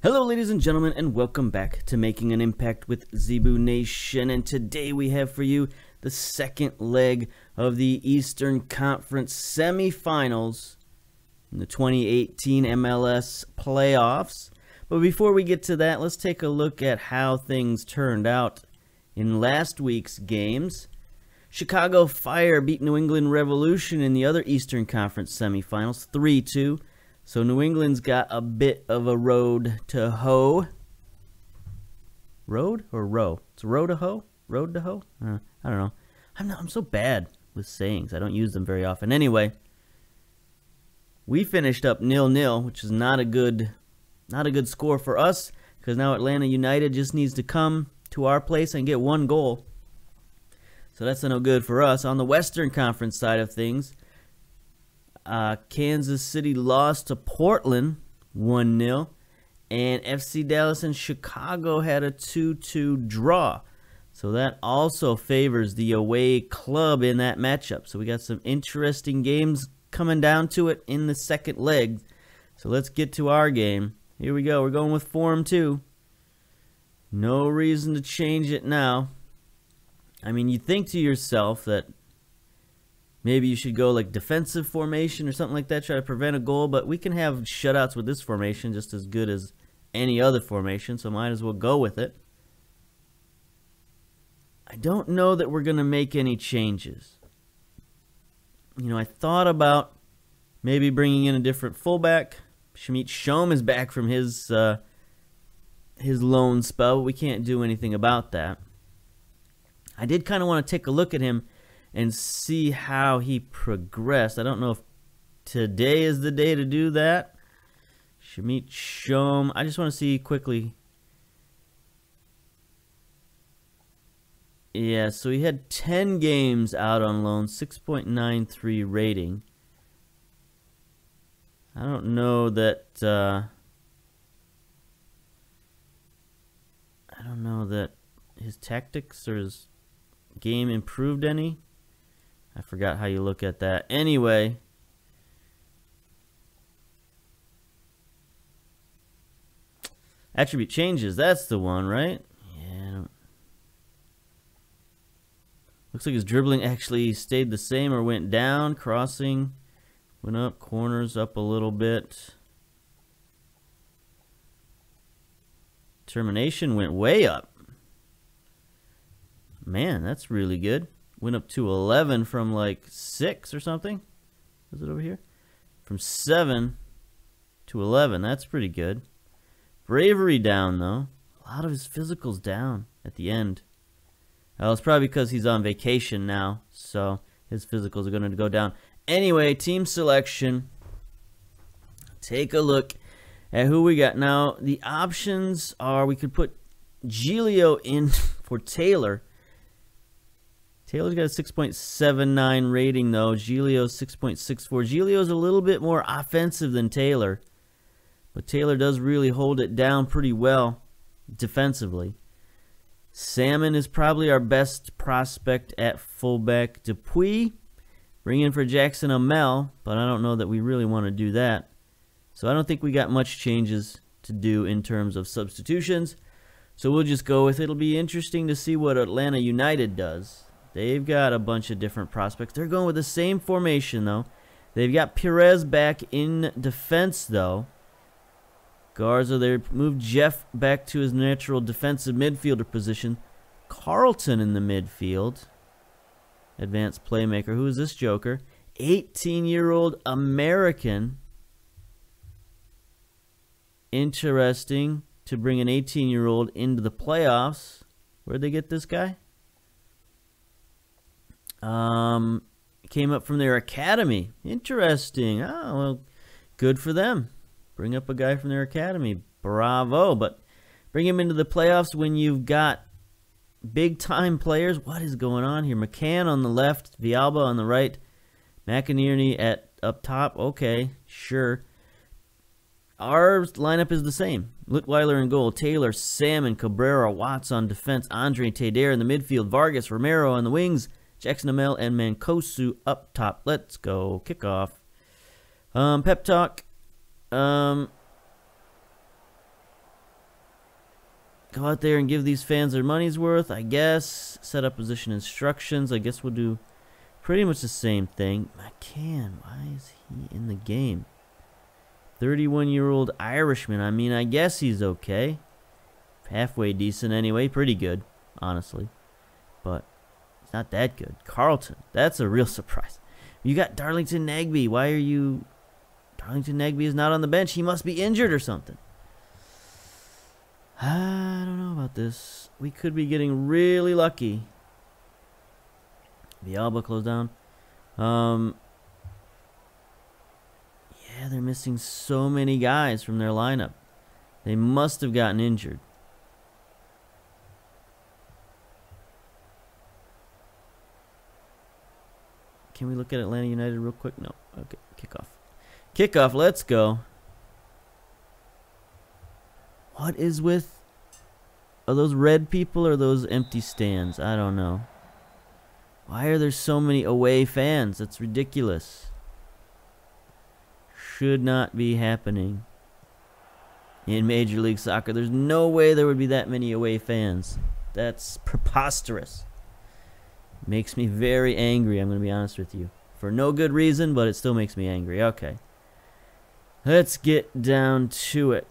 Hello ladies and gentlemen, and welcome back to Making an Impact with Zebu Nation. And today we have for you the second leg of the Eastern Conference semifinals in the 2018 MLS playoffs. But before we get to that, let's take a look at how things turned out in last week's games. Chicago Fire beat New England Revolution in the other Eastern Conference semifinals 3-2. So New England's got a bit of a road to hoe. Road or row? It's road to hoe? Road to hoe? I don't know. I'm so bad with sayings. I don't use them very often. Anyway, we finished up 0-0, which is not a good score for us, because now Atlanta United just needs to come to our place and get one goal. So that's no good for us. On the Western Conference side of things, Kansas City lost to Portland 1-0, and FC Dallas and Chicago had a 2-2 draw. So that also favors the away club in that matchup. So we got some interesting games coming down to it in the second leg. So let's get to our game. Here we go. We're going with Form 2. No reason to change it now. I mean, you think to yourself that maybe you should go like defensive formation or something like that, try to prevent a goal, but we can have shutouts with this formation just as good as any other formation, so might as well go with it. I don't know that we're going to make any changes. You know, I thought about maybe bringing in a different fullback. Shamit Shom is back from his loan spell, but we can't do anything about that. I did kind of want to take a look at him and see how he progressed. I don't know if today is the day to do that. Shamit Shom. I just want to see quickly. Yeah, so he had 10 games out on loan, 6.93 rating. I don't know that his tactics or his game improved any. I forgot how you look at that. Anyway, attribute changes. That's the one, right? Yeah. Looks like his dribbling actually stayed the same or went down. Crossing went up. Corners up a little bit. Termination went way up. Man, that's really good. Went up to 11 from like 6 or something. Is it over here? From 7 to 11. That's pretty good. Bravery down, though. A lot of his physicals down at the end. Well, it's probably because he's on vacation now, so his physicals are going to go down. Anyway, team selection. Take a look at who we got. Now, the options are we could put Giglio in for Taylor. Taylor's got a 6.79 rating, though. Giglio's 6.64. Giglio's a little bit more offensive than Taylor, but Taylor does really hold it down pretty well defensively. Salmon is probably our best prospect at fullback. Dupuis, bring in for Jackson Amell, but I don't know that we really want to do that. So I don't think we got much changes to do in terms of substitutions. So we'll just go with it. It'll be interesting to see what Atlanta United does. They've got a bunch of different prospects. They're going with the same formation, though. They've got Perez back in defense, though. Garza, they moved Jeff back to his natural defensive midfielder position. Carlton in the midfield. Advanced playmaker. Who is this joker? 18-year-old American. Interesting to bring an 18-year-old into the playoffs. Where'd they get this guy? Came up from their academy. Interesting. Oh, well, good for them. Bring up a guy from their academy. Bravo. But bring him into the playoffs when you've got big-time players. What is going on here? McCann on the left, Villalba on the right, McInerney at up top. Okay, sure. Our lineup is the same. Litweiler in goal, Taylor, Salmon, Cabrera, Watts on defense, Andre Teixeira in the midfield, Vargas, Romero on the wings, Jackson Amell and Mancosu up top. Let's go. Kickoff. Pep talk. go out there and give these fans their money's worth, I guess. Set up position instructions. I guess we'll do pretty much the same thing. McCann, why is he in the game? 31-year-old Irishman. I mean, I guess he's okay. Halfway decent anyway. Pretty good, honestly. But it's not that good. Carlton, that's a real surprise. You got Darlington Nagbe. Why are you... Darlington Nagbe is not on the bench. He must be injured or something. I don't know about this. We could be getting really lucky. Villalba closed down. Yeah, they're missing so many guys from their lineup. They must have gotten injured. Can we look at Atlanta United real quick? No. Okay, kickoff. Kickoff, let's go. What is with... Are those red people or those empty stands? I don't know. Why are there so many away fans? That's ridiculous. Should not be happening in Major League Soccer. There's no way there would be that many away fans. That's preposterous. Makes me very angry, I'm going to be honest with you. For no good reason, but it still makes me angry. Okay. Let's get down to it.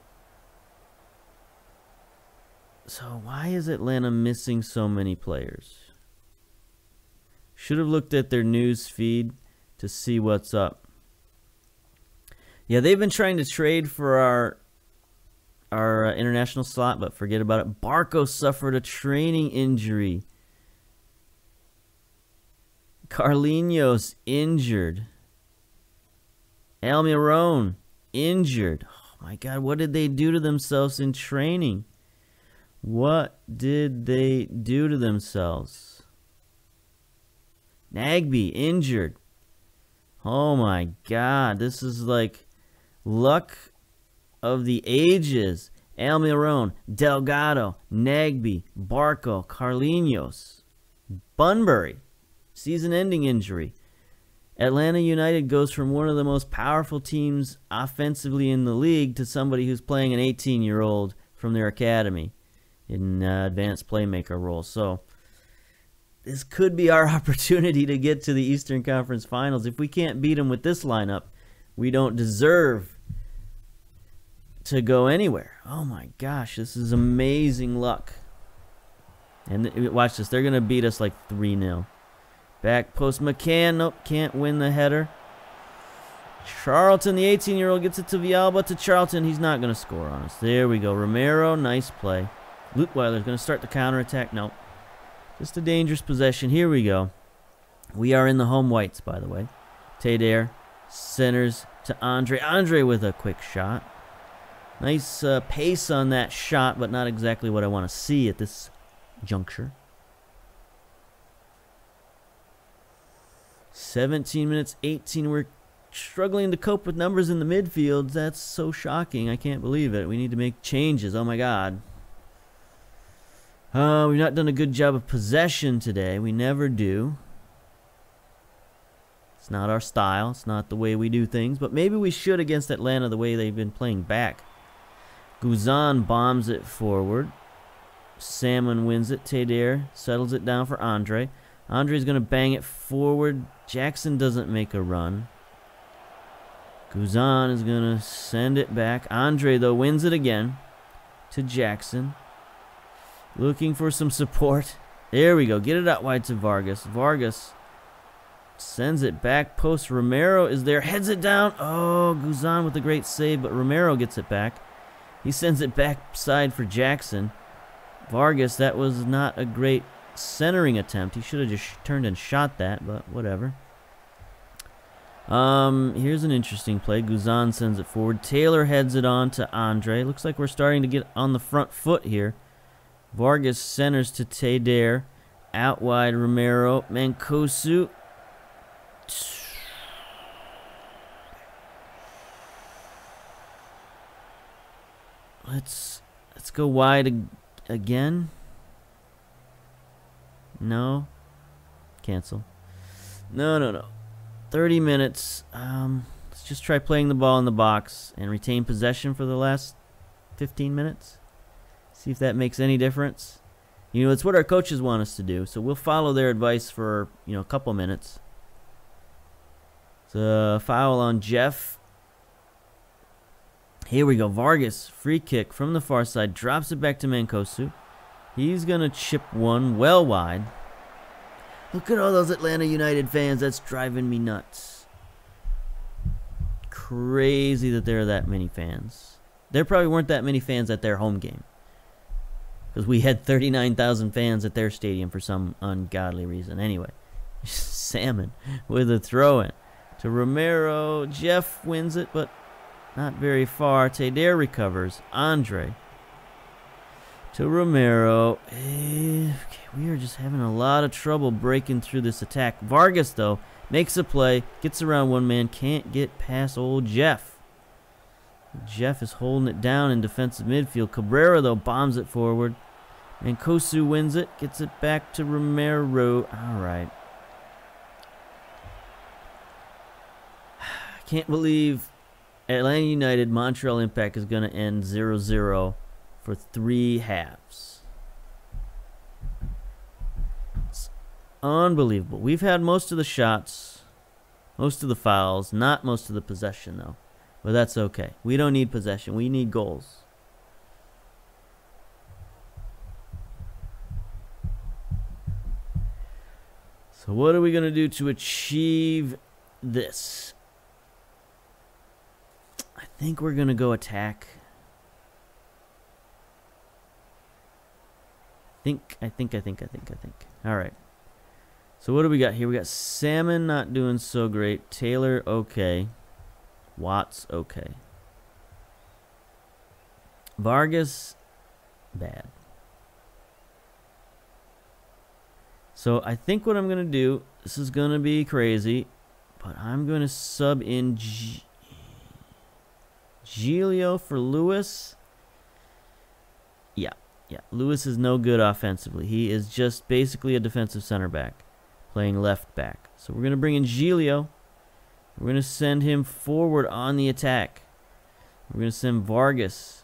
So why is Atlanta missing so many players? Should have looked at their news feed to see what's up. Yeah, they've been trying to trade for our international slot, but forget about it. Barco suffered a training injury. Carlinhos injured. Almiron injured. Oh my God, what did they do to themselves in training? What did they do to themselves? Nagbe injured. Oh my God, this is like luck of the ages. Almiron, Delgado, Nagbe, Barco, Carlinhos, Bunbury, season-ending injury. Atlanta United goes from one of the most powerful teams offensively in the league to somebody who's playing an 18-year-old from their academy in advanced playmaker role. So this could be our opportunity to get to the Eastern Conference Finals. If we can't beat them with this lineup, we don't deserve to go anywhere. Oh my gosh, this is amazing luck. And watch this, they're going to beat us like 3-0. Back post McCann, nope, can't win the header. Charlton, the 18-year-old, gets it to Villalba, to Charlton. He's not going to score on us. There we go. Romero, nice play. Lutweiler's going to start the counterattack. Nope. Just a dangerous possession. Here we go. We are in the home whites, by the way. Tadair centers to Andre. Andre with a quick shot. Nice pace on that shot, but not exactly what I want to see at this juncture. 17 minutes, 18. We're struggling to cope with numbers in the midfield. That's so shocking. I can't believe it. We need to make changes. Oh, my God. We've not done a good job of possession today. We never do. It's not our style. It's not the way we do things. But maybe we should against Atlanta the way they've been playing back. Guzan bombs it forward. Salmon wins it. Tadair settles it down for Andre. Andre's going to bang it forward. Jackson doesn't make a run. Guzan is going to send it back. Andre, though, wins it again to Jackson. Looking for some support. There we go. Get it out wide to Vargas. Vargas sends it back. Post. Romero is there. Heads it down. Oh, Guzan with a great save, but Romero gets it back. He sends it back side for Jackson. Vargas, that was not a great centering attempt. He should have just turned and shot that, but whatever. Here's an interesting play. Guzan sends it forward. Taylor heads it on to Andre. Looks like we're starting to get on the front foot here. Vargas centers to Tadair. Out wide, Romero. Mancosu. Let's go wide again. No. Cancel. No. 30 minutes. Let's just try playing the ball in the box and retain possession for the last 15 minutes. See if that makes any difference. You know, it's what our coaches want us to do, so we'll follow their advice for, you know, a couple minutes. It's a foul on Jeff. Here we go. Vargas, free kick from the far side, drops it back to Mancosu. He's going to chip one well wide. Look at all those Atlanta United fans. That's driving me nuts. Crazy that there are that many fans. There probably weren't that many fans at their home game, because we had 39,000 fans at their stadium for some ungodly reason. Anyway, Salmon with a throw-in to Romero. Jeff wins it, but not very far. Teder recovers. Andre to Romero. Okay, we are just having a lot of trouble breaking through this attack. Vargas, though, makes a play, gets around one man, can't get past old Jeff. Jeff is holding it down in defensive midfield. Cabrera, though, bombs it forward. And Kosu wins it, gets it back to Romero. All right. I can't believe Atlanta United, Montreal Impact is going to end 0-0 for 3 halves. It's unbelievable. We've had most of the shots, most of the fouls, not most of the possession, though. But that's okay. We don't need possession. We need goals. So what are we going to do to achieve this? I think we're going to go attack. I think. All right. So what do we got here? We got Salmon not doing so great. Taylor, okay. Watts, okay. Vargas, bad. So I think what I'm going to do, this is going to be crazy, but I'm going to sub in Giglio for Lewis. Yeah. Lewis is no good offensively. He is just basically a defensive center back playing left back. So we're going to bring in Giglio. We're going to send him forward on the attack. We're going to send Vargas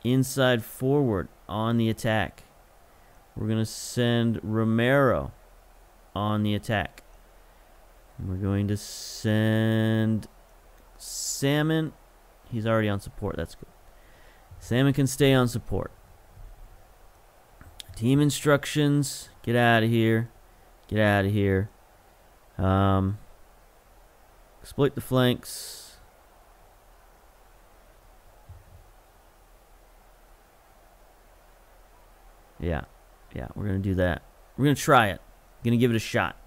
inside forward on the attack. We're going to send Romero on the attack. And we're going to send Salmon. He's already on support. That's good. Salmon can stay on support. Team instructions. Get out of here. Get out of here. Exploit the flanks. Yeah, we're going to do that. We're going to try it. Going to give it a shot.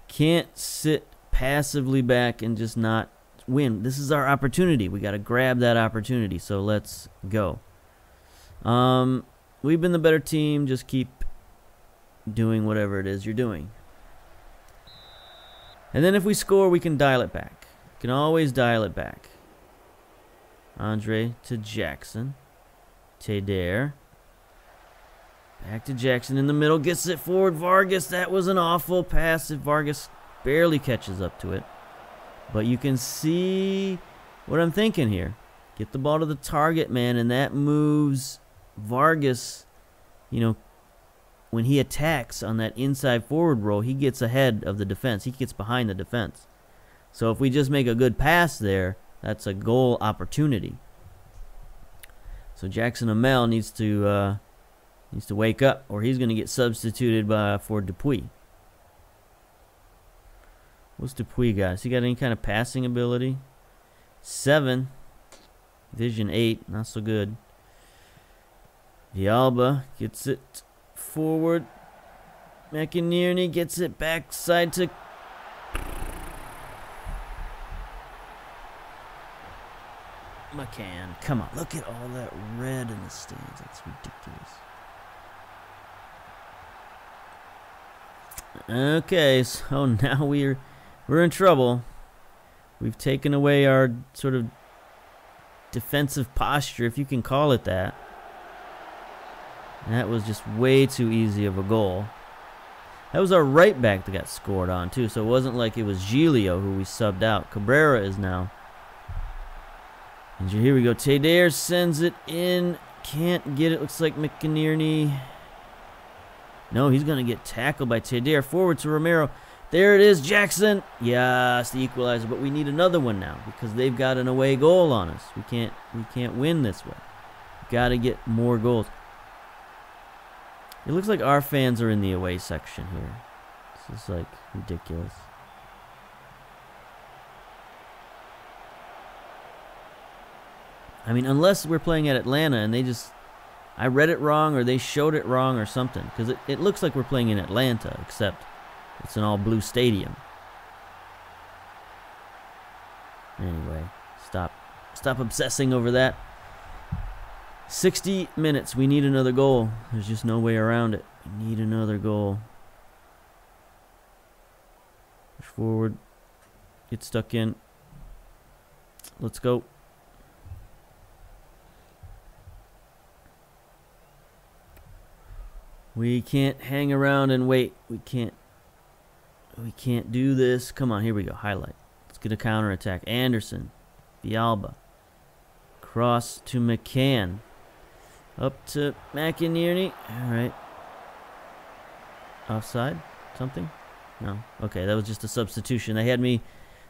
Can't sit passively back and just not win. This is our opportunity. We got to grab that opportunity. So let's go. We've been the better team. Just keep doing whatever it is you're doing. And then if we score, we can dial it back. We can always dial it back. Andre to Jackson. Teder. Back to Jackson in the middle. Gets it forward. Vargas. That was an awful pass. Vargas barely catches up to it. But you can see what I'm thinking here. Get the ball to the target, man. And that moves Vargas, you know, when he attacks on that inside forward roll, he gets ahead of the defense. He gets behind the defense. So if we just make a good pass there, that's a goal opportunity. So Jackson Amel needs to wake up, or he's going to get substituted for Dupuis. What's Dupuis got? Has he got any kind of passing ability? 7. Vision 8. Not so good. Villalba gets it forward. McInerney gets it backside to McCann. Come on, look at all that red in the stands. That's ridiculous. Okay, so now we're in trouble. We've taken away our sort of defensive posture, if you can call it that. And that was just way too easy of a goal. That was our right back that got scored on, too. So it wasn't like it was Giglio who we subbed out. Cabrera is now. And here we go. Teder sends it in can't get it. Looks like McInerney. No, he's going to get tackled by Tadare. Forward to Romero. There it is, Jackson. Yes, the equalizer. But we need another one now because they've got an away goal on us. We can't win this way. Got to get more goals. It looks like our fans are in the away section here. This is like ridiculous. I mean, unless we're playing at Atlanta and they just, I read it wrong or they showed it wrong or something. Because it looks like we're playing in Atlanta, except it's an all-blue stadium. Anyway, stop obsessing over that. 60 minutes. We need another goal. There's just no way around it. We need another goal. Push forward. Get stuck in. Let's go. We can't hang around and wait. We can't do this. Come on, here we go. Highlight. Let's get a counterattack. Anderson. Villalba. Cross to McCann. Up to McInerney. Alright. Offside? Something? No. Okay, that was just a substitution. They had me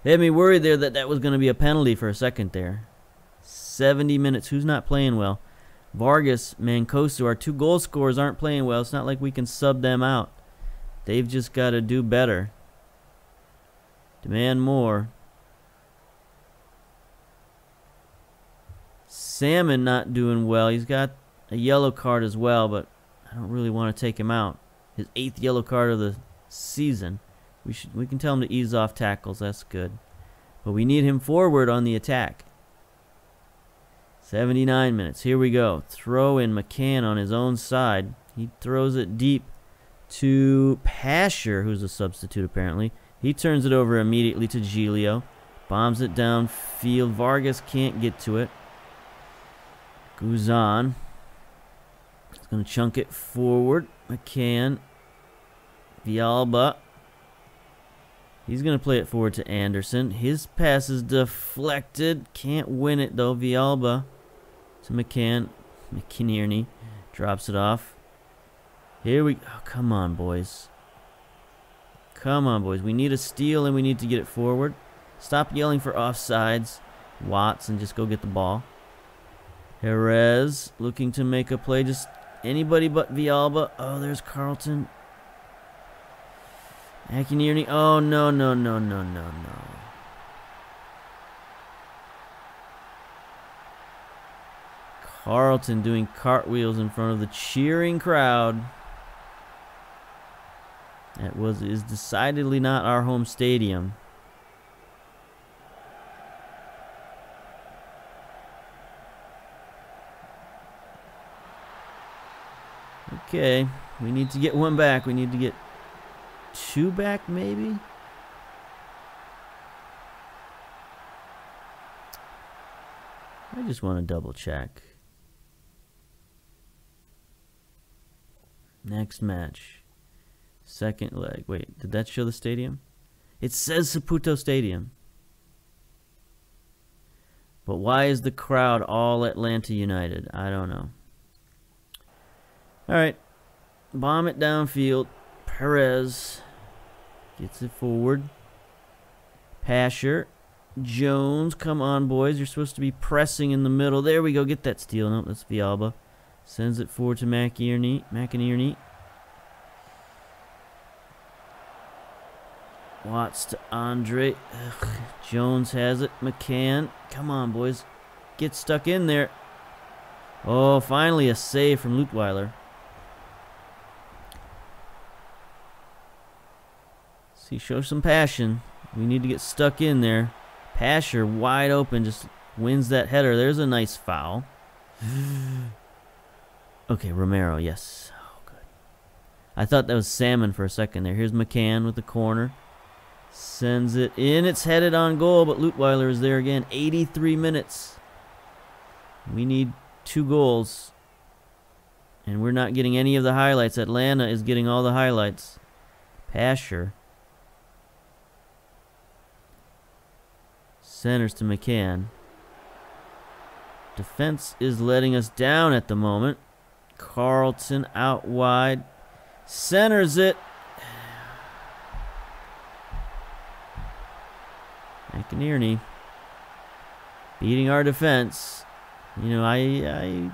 worried there that was going to be a penalty for a second there. 70 minutes. Who's not playing well? Vargas, Mancosu, our two goal scorers aren't playing well. It's not like we can sub them out. They've just got to do better. Demand more. Salmon not doing well. He's got a yellow card as well, but I don't really want to take him out. His 8th yellow card of the season. We can tell him to ease off tackles. That's good. But we need him forward on the attack. 79 minutes. Here we go. Throw in McCann on his own side. He throws it deep to Pasher, who's a substitute apparently. He turns it over immediately to Giglio. Bombs it downfield. Vargas can't get to it. Guzan. He's going to chunk it forward. McCann. Villalba. He's going to play it forward to Anderson. His pass is deflected. Can't win it, though. Villalba to McCann. McInerney drops it off. Here we go. Oh, come on, boys. Come on, boys. We need a steal, and we need to get it forward. Stop yelling for offsides, Watts, and just go get the ball. Jerez looking to make a play. Just anybody but Villalba. Oh, there's Carlton. McInerney. Oh, no, no, no, no, no, no. Carlton doing cartwheels in front of the cheering crowd. That is decidedly not our home stadium. Okay, we need to get one back. We need to get two back, maybe? I just want to double check. Next match. Second leg. Wait, did that show the stadium? It says Saputo Stadium. But why is the crowd all Atlanta United? I don't know. Alright. Bomb it downfield. Perez gets it forward. Pasher. Jones. Come on, boys. You're supposed to be pressing in the middle. There we go. Get that steal. No, that's Villalba. Sends it forward to McInerney. Watts to Andre. Ugh. Jones has it. McCann. Come on, boys. Get stuck in there. Oh, finally a save from Lutweiler. See, show some passion. We need to get stuck in there. Pasher wide open, just wins that header. There's a nice foul. Okay, Romero, yes. Oh, good. I thought that was Salmon for a second there. Here's McCann with the corner. Sends it in. It's headed on goal, but Lutweiler is there again. 83 minutes. We need 2 goals. And we're not getting any of the highlights. Atlanta is getting all the highlights. Pasher. Centers to McCann. Defense is letting us down at the moment. Carlton out wide. Centers it. McInerney beating our defense. You know,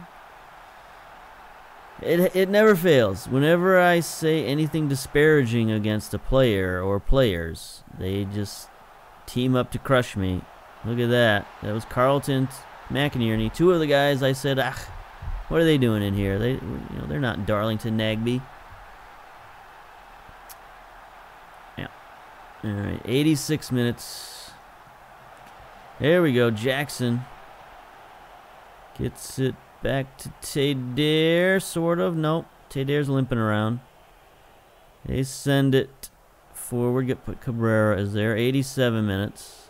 it never fails. Whenever I say anything disparaging against a player or players, they just team up to crush me. Look at that. That was Carlton, McInerney. Two of the guys I said, what are they doing in here? They're not Darlington Nagby. Yeah. All right, 86 minutes. There we go. Jackson gets it back to Tadair, sort of. Nope. Tadair's limping around. They send it forward. Put Cabrera is there. 87 minutes.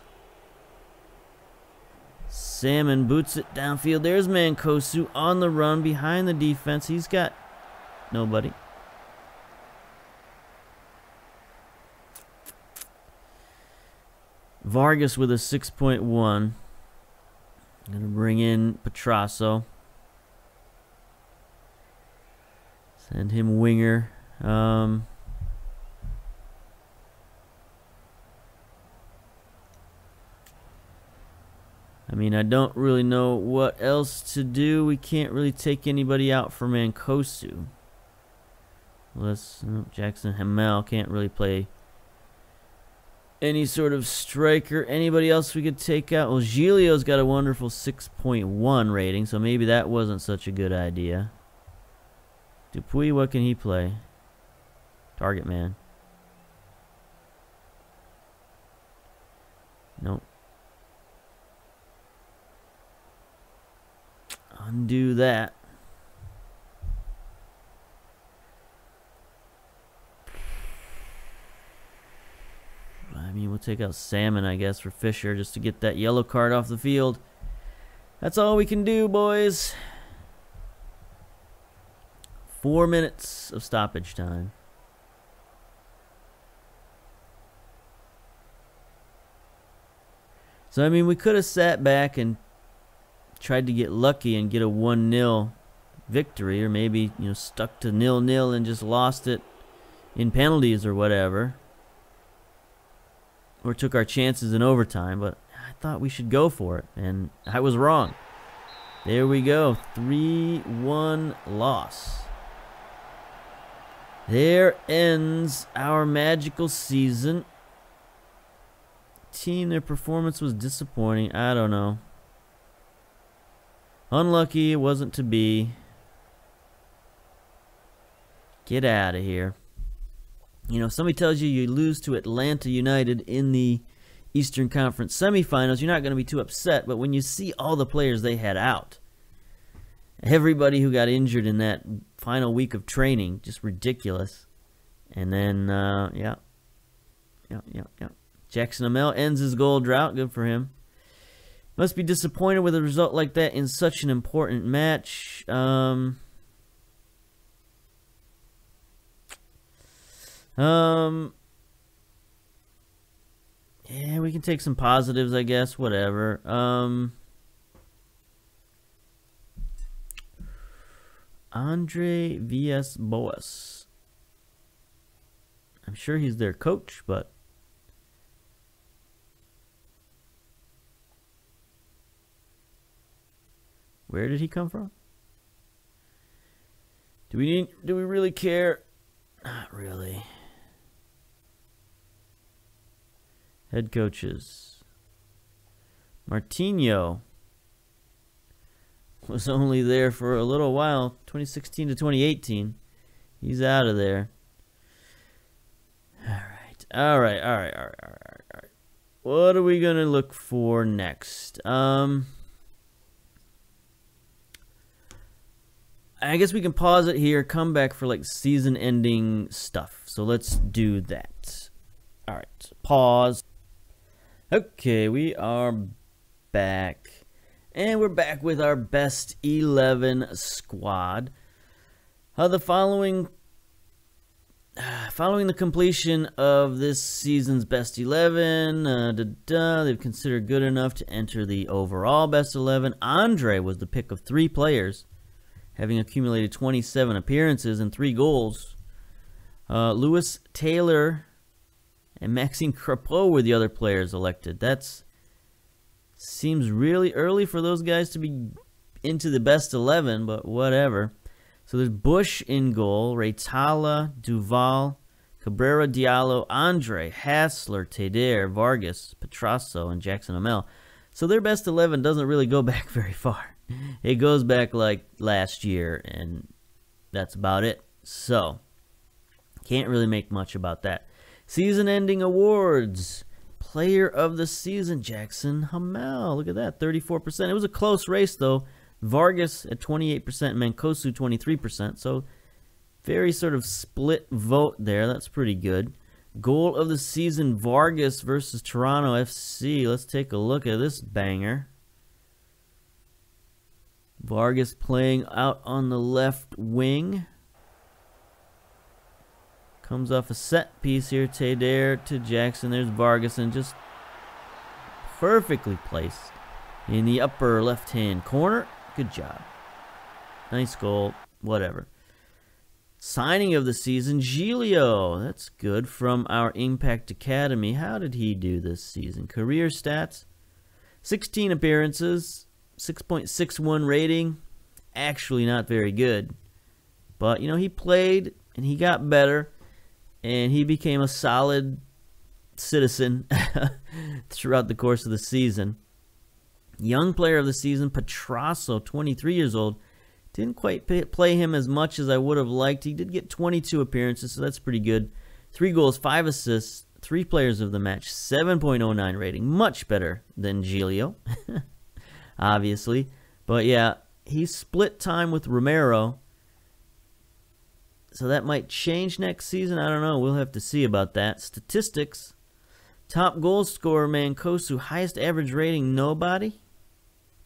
Salmon boots it downfield. There's Mancosu on the run behind the defense. He's got nobody. Vargas with a 6.1. Going to bring in Petrasso. Send him winger. I mean, I don't really know what else to do. We can't really take anybody out for Mancosu. Jackson Hamel can't really play any sort of striker. Anybody else we could take out? Well, Giglio's got a wonderful 6.1 rating, so maybe that wasn't such a good idea. Dupuy, what can he play? Target man. Nope. Undo that. I mean, we'll take out Salmon, I guess, for Fisher just to get that yellow card off the field. That's all we can do, boys. 4 minutes of stoppage time. So, I mean, we could have sat back and tried to get lucky and get a 1-0 victory, or maybe, stuck to 0-0 and just lost it in penalties or whatever, or took our chances in overtime. But I thought we should go for it, and I was wrong. There we go. 3-1 loss. There ends our magical season. Team, their performance was disappointing. I don't know. Unlucky, it wasn't to be. Get out of here. If somebody tells you lose to Atlanta United in the Eastern Conference semifinals, you're not going to be too upset. But when you see all the players they had out, everybody who got injured in that final week of training, just ridiculous. And then, yeah. Jackson Amell ends his goal drought. Good for him. Must be disappointed with a result like that in such an important match. Yeah, we can take some positives, I guess. Whatever. Andre Villas-Boas. I'm sure he's their coach, but where did he come from? Do we really care? Not really. Head coaches. Martinho was only there for a little while, 2016 to 2018. He's out of there. All right. What are we gonna look for next? I guess we can pause it here, come back for like season-ending stuff. So let's do that. All right, pause. Okay, we are back. And we're back with our best 11 squad. The following Following the completion of this season's best 11, they've considered good enough to enter the overall best 11. Andre was the pick of 3 players, having accumulated 27 appearances and 3 goals. Lewis Taylor and Maxime Crepeau were the other players elected. That seems really early for those guys to be into the best 11, but whatever. So there's Bush in goal, Reytala, Duval, Cabrera, Diallo, Andre, Hassler, Teder, Vargas, Petrasso, and Jackson Amel. So their best 11 doesn't really go back very far. It goes back like last year, and that's about it. So can't really make much about that. Season-ending awards. Player of the season, Jackson Hamel. Look at that, 34%. It was a close race, though. Vargas at 28%, Mancosu 23%. So very sort of split vote there. That's pretty good. Goal of the season, Vargas versus Toronto FC. Let's take a look at this banger. Vargas playing out on the left wing. Comes off a set piece here. Teder to Jackson. There's Vargas, and just perfectly placed in the upper left-hand corner. Good job. Nice goal. Whatever. Signing of the season, Giglio. That's good, from our Impact Academy. How did he do this season? Career stats, 16 appearances, 6.61 rating. Actually not very good. But, you know, he played, and he got better, and he became a solid citizen throughout the course of the season. Young player of the season, Petrasso, 23 years old. Didn't quite play him as much as I would have liked. He did get 22 appearances, so that's pretty good. 3 goals, 5 assists, 3 players of the match, 7.09 rating. Much better than Giglio, obviously. But yeah, he split time with Romero, so that might change next season. I don't know. We'll have to see about that. Statistics. Top goal scorer, Mancosu. Highest average rating, nobody.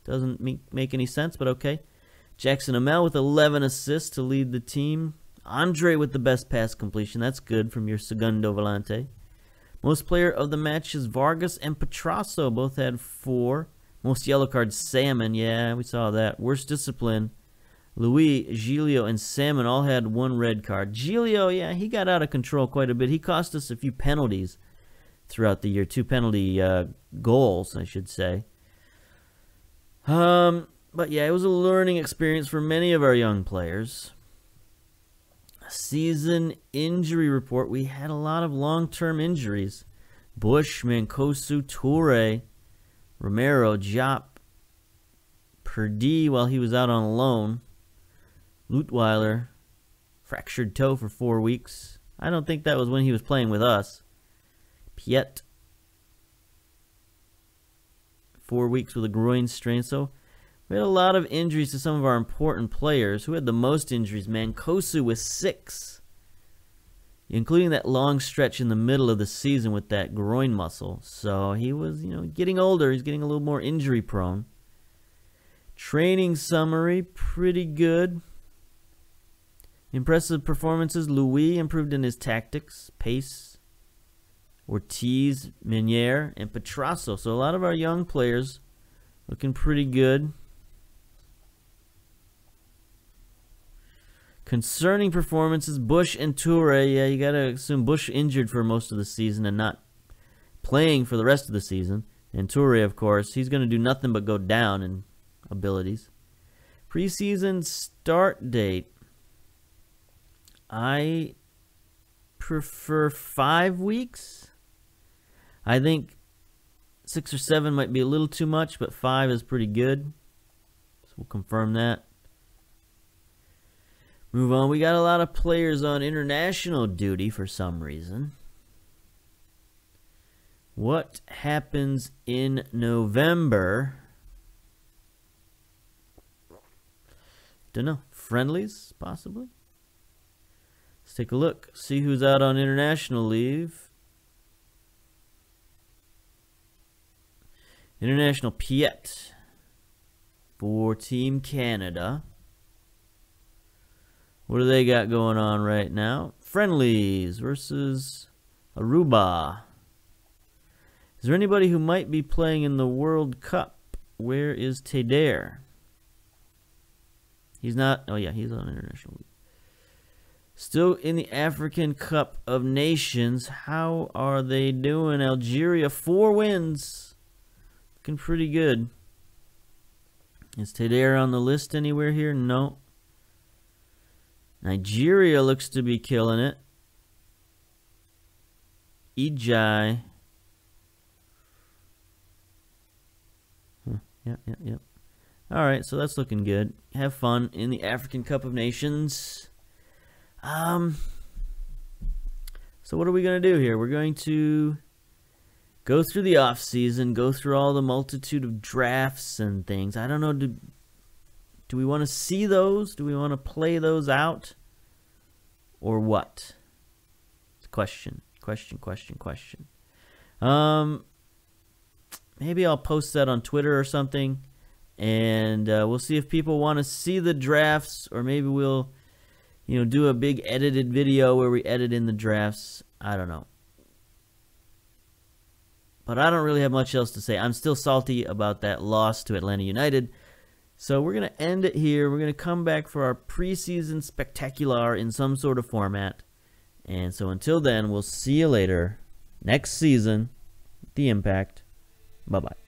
Doesn't make any sense, but okay. Jackson Amel with 11 assists to lead the team. Andre with the best pass completion. That's good from your Segundo Volante. Most player of the match is Vargas and Petrasso. Both had 4. Most yellow cards, Salmon. Yeah, we saw that. Worst discipline, Louis, Giglio, and Salmon all had 1 red card. Giglio, yeah, he got out of control quite a bit. He cost us a few penalties throughout the year. 2 penalty goals, I should say. But yeah, it was a learning experience for many of our young players. Season injury report. We had a lot of long-term injuries. Bush, Mancosu, Toure, Romero, Jop, Perdue while he was out on loan. Lutweiler, fractured toe for 4 weeks. I don't think that was when he was playing with us. Piet, 4 weeks with a groin strain. So we had a lot of injuries to some of our important players. Who had the most injuries? Mancosu with 6, including that long stretch in the middle of the season with that groin muscle. So he was, getting older. He's getting a little more injury prone. Training summary, pretty good. Impressive performances. Louis improved in his tactics, pace. Ortiz, Meunier, and Petrasso. So a lot of our young players looking pretty good. Concerning performances, Bush and Toure. Yeah, you got to assume Bush injured for most of the season and not playing for the rest of the season. And Toure, of course, he's going to do nothing but go down in abilities. Preseason start date. I prefer 5 weeks. I think 6 or 7 might be a little too much, but 5 is pretty good. So we'll confirm that. Move on. We got a lot of players on international duty for some reason. What happens in November? Don't know. Friendlies, possibly? Let's take a look. See who's out on international leave. International Piet for Team Canada. What do they got going on right now? friendlies versus Aruba. Is there anybody who might be playing in the World Cup? Where is Teder? He's not. Oh, yeah, he's on International League. Still in the African Cup of Nations. How are they doing? Algeria, 4 wins. Looking pretty good. Is Teder on the list anywhere here? No. Nigeria looks to be killing it. Ejai. Yep. All right, so that's looking good. Have fun in the African Cup of Nations. So what are we going to do here? We're going to go through the off season, go through all the multitude of drafts and things. I don't know. Do we want to see those? Do we want to play those out? Or what? It's a question. Question. Maybe I'll post that on Twitter or something, and we'll see if people want to see the drafts, or maybe we'll, do a big edited video where we edit in the drafts. I don't know. But I don't really have much else to say. I'm still salty about that loss to Atlanta United. So we're going to end it here. We're going to come back for our preseason spectacular in some sort of format. And so until then, we'll see you later next season. The Impact. Bye-bye.